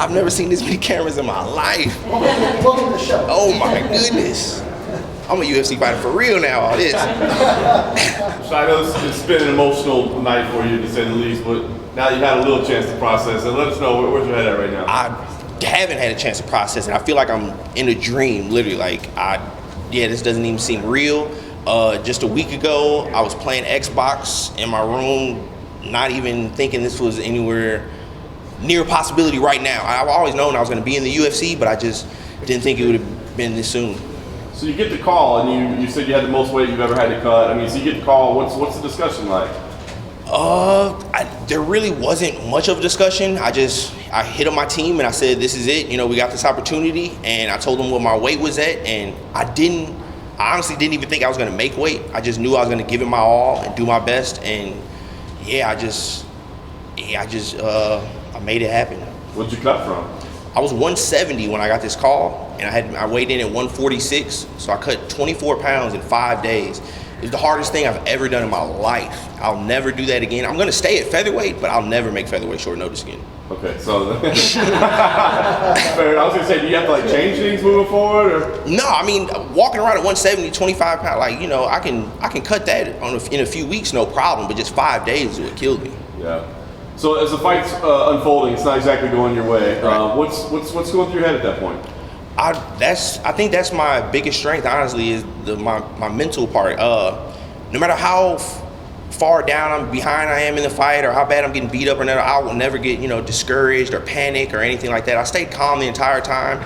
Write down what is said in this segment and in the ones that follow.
I've never seen this many cameras in my life. Welcome to the show. Oh my goodness. I'm a UFC fighter for real now, all this. So I know it's been an emotional night for you, to say the least, but now you've had a little chance to process it. Let us know where's your head at right now. I haven't had a chance to process it. I feel like I'm in a dream, literally. This doesn't even seem real. Just a week ago, I was playing Xbox in my room, not even thinking this was anywhere near a possibility right now. I've always known I was going to be in the UFC, but I just didn't think it would have been this soon. So you get the call, and you said you had the most weight you've ever had to cut. I mean, so you get the call. What's the discussion like? There really wasn't much of a discussion. I hit up my team and I said, this is it. We got this opportunity, and I told them what my weight was at, and I honestly didn't even think I was going to make weight. I just knew I was going to give it my all and do my best, and I made it happen. What'd you cut from? I was 170 when I got this call, and I weighed in at 146, so I cut 24 pounds in 5 days. It was the hardest thing I've ever done in my life. I'll never do that again. I'm going to stay at featherweight, but I'll never make featherweight short notice again. Okay, so fair. I was gonna say, do you have to change things moving forward, or? No, I mean, walking around at 170, 25 pounds, I can cut that in a few weeks, no problem. But just 5 days would kill me. Yeah. So as the fight's unfolding, it's not exactly going your way. Right. What's going through your head at that point? I think that's my biggest strength, honestly, is my mental part. No matter how far down I'm behind I am in the fight, or how bad I'm getting beat up or whatever, I will never get discouraged or panic or anything like that. I stayed calm the entire time.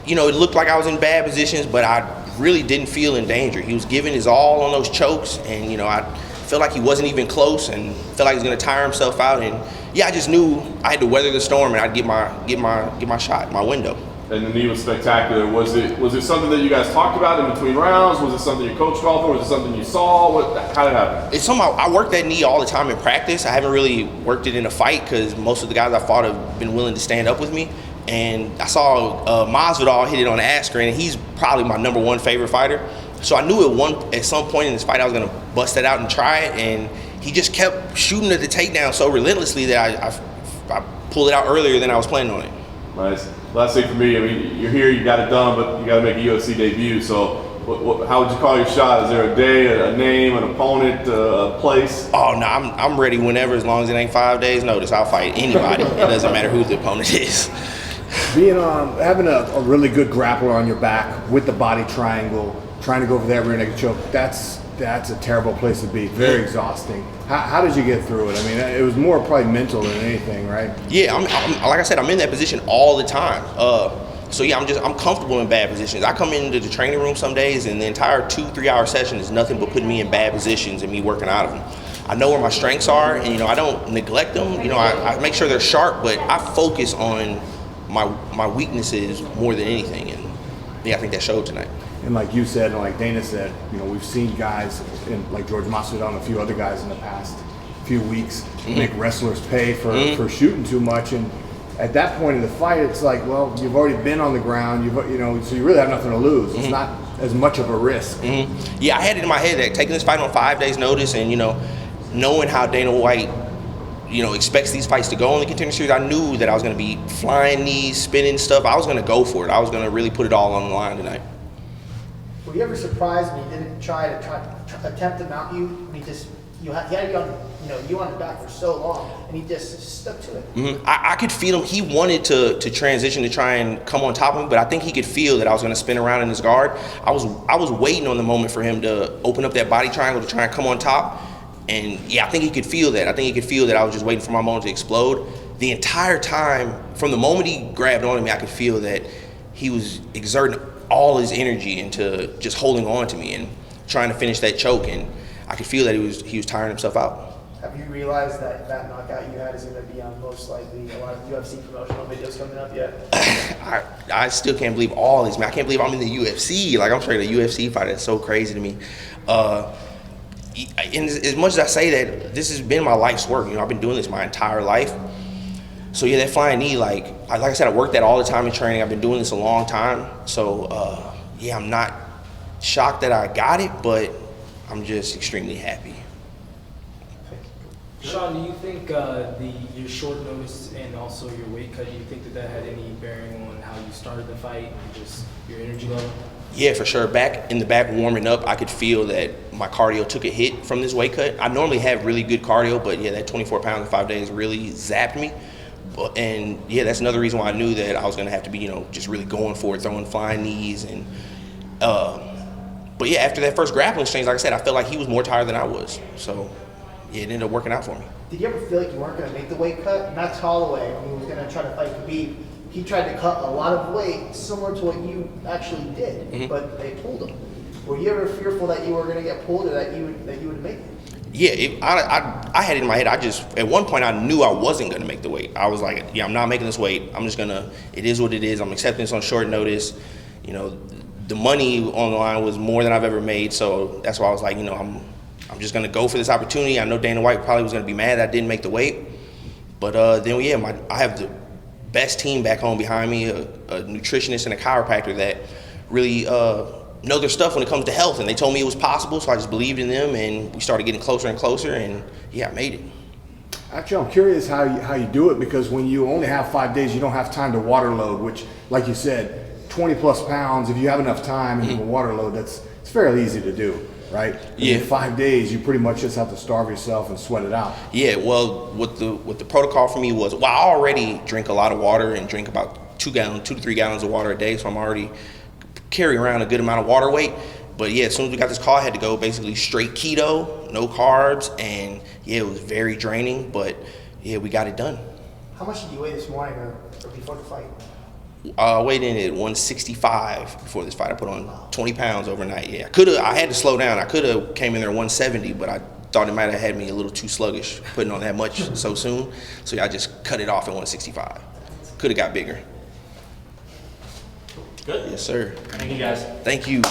It looked like I was in bad positions, but I really didn't feel in danger. He was giving his all on those chokes, and I felt like he wasn't even close, and felt like he was going to tire himself out. And I just knew I had to weather the storm, and I'd get my shot, my window. And the knee was spectacular. Was it something that you guys talked about in between rounds? Was it something your coach called for? Was it something you saw? How did it happen? It's something I work that knee all the time in practice. I haven't really worked it in a fight because most of the guys I fought have been willing to stand up with me. And I saw Masvidal hit it on the Askren, and he's probably my #1 favorite fighter. So I knew at some point in this fight I was going to bust that out and try it. And he just kept shooting at the takedown so relentlessly that I pulled it out earlier than I was planning on it. Nice. Last thing for me, I mean, you're here, you got it done, but you got to make a UFC debut. So how would you call your shot? Is there a day, a name, an opponent, a place? Oh, no, I'm ready whenever, as long as it ain't 5 days notice. I'll fight anybody. It doesn't matter who the opponent is. Having a really good grappler on your back with the body triangle, trying to go for that rear naked choke, that's a terrible place to be. Very exhausting. How did you get through it? I mean, it was more probably mental than anything, right? Yeah, I'm like I said, I'm in that position all the time. I'm comfortable in bad positions. I come into the training room some days, and the entire 2-3 hour session is nothing but putting me in bad positions and me working out of them. I know where my strengths are, and I don't neglect them. I make sure they're sharp, but I focus on my weaknesses more than anything, and I think that showed tonight. And like you said, and like Dana said, we've seen guys, like George Masvidal and a few other guys in the past few weeks, make wrestlers pay for shooting too much. And at that point in the fight, it's like, well, you've already been on the ground, so you really have nothing to lose. It's not as much of a risk. Yeah, I had it in my head that taking this fight on 5 days notice, and knowing how Dana White expects these fights to go on the Contender Series, I knew that I was going to be flying knees, spinning stuff. I was going to go for it. I was going to really put it all on the line tonight. Were you ever surprised when he didn't try to attempt to mount you? When he had to be on, you on the back for so long, and he just stuck to it. I could feel him. He wanted to transition to try and come on top of me, but I think he could feel that I was going to spin around in his guard. I was waiting on the moment for him to open up that body triangle to try and come on top, and I think he could feel that. I think he could feel that I was just waiting for my moment to explode. The entire time, from the moment he grabbed onto me, I could feel that he was exerting all his energy into just holding on to me and trying to finish that choke, and I could feel that he was tiring himself out. Have you realized that knockout you had is going to be on most likely a lot of UFC promotional videos coming up yet? I still can't believe all this, man. I can't believe I'm in the UFC. I'm straight a UFC fighter. It's so crazy to me. And as much as I say that this has been my life's work, I've been doing this my entire life. So yeah, that flying knee, like I said, I work that all the time in training. I've been doing this a long time. So I'm not shocked that I got it, but I'm just extremely happy. Sean, do you think your short notice and also your weight cut, do you think that had any bearing on how you started the fight and just your energy level? Yeah, for sure. Back in the back warming up, I could feel that my cardio took a hit from this weight cut. I normally have really good cardio, but yeah, that 24 pounds in 5 days really zapped me. And yeah, that's another reason why I knew that I was gonna have to be, just really going for it, throwing flying knees. And but yeah, after that first grappling exchange, like I said, I felt like he was more tired than I was. So yeah, it ended up working out for me. Did you ever feel like you weren't going to make the weight cut? Max Holloway, when he was going to try to fight Khabib, he tried to cut a lot of weight similar to what you actually did, but they pulled him. Were you ever fearful that you were going to get pulled or that you would make it? Yeah, I had it in my head. At one point, I knew I wasn't going to make the weight. I was like, yeah, I'm not making this weight. I'm just going to, it is what it is. I'm accepting this on short notice. The money on the line was more than I've ever made. So that's why I was like, I'm just going to go for this opportunity. I know Dana White probably was going to be mad that I didn't make the weight. But then, yeah, I have the best team back home behind me, a nutritionist and a chiropractor that really know their stuff when it comes to health. And they told me it was possible, so I just believed in them. And we started getting closer and closer. And, yeah, I made it. Actually, I'm curious how you do it, because when you only have 5 days, you don't have time to water load, which, like you said, 20 plus pounds, if you have enough time and you can water load, it's fairly easy to do, right? Yeah. In 5 days, you pretty much just have to starve yourself and sweat it out. Yeah, well, what the protocol for me was, I already drink a lot of water and drink about 2 to 3 gallons of water a day, so I'm already carrying around a good amount of water weight. But yeah, as soon as we got this call, I had to go basically straight keto, no carbs, and yeah, it was very draining, but yeah, we got it done. How much did you weigh this morning or before the fight? I weighed in at 165 before this fight. I put on 20 pounds overnight. Yeah, I had to slow down. I could have came in there 170, but I thought it might have had me a little too sluggish putting on that much so soon. So yeah, I just cut it off at 165. Could have got bigger. Good. Yes, sir. Thank you, guys. Thank you.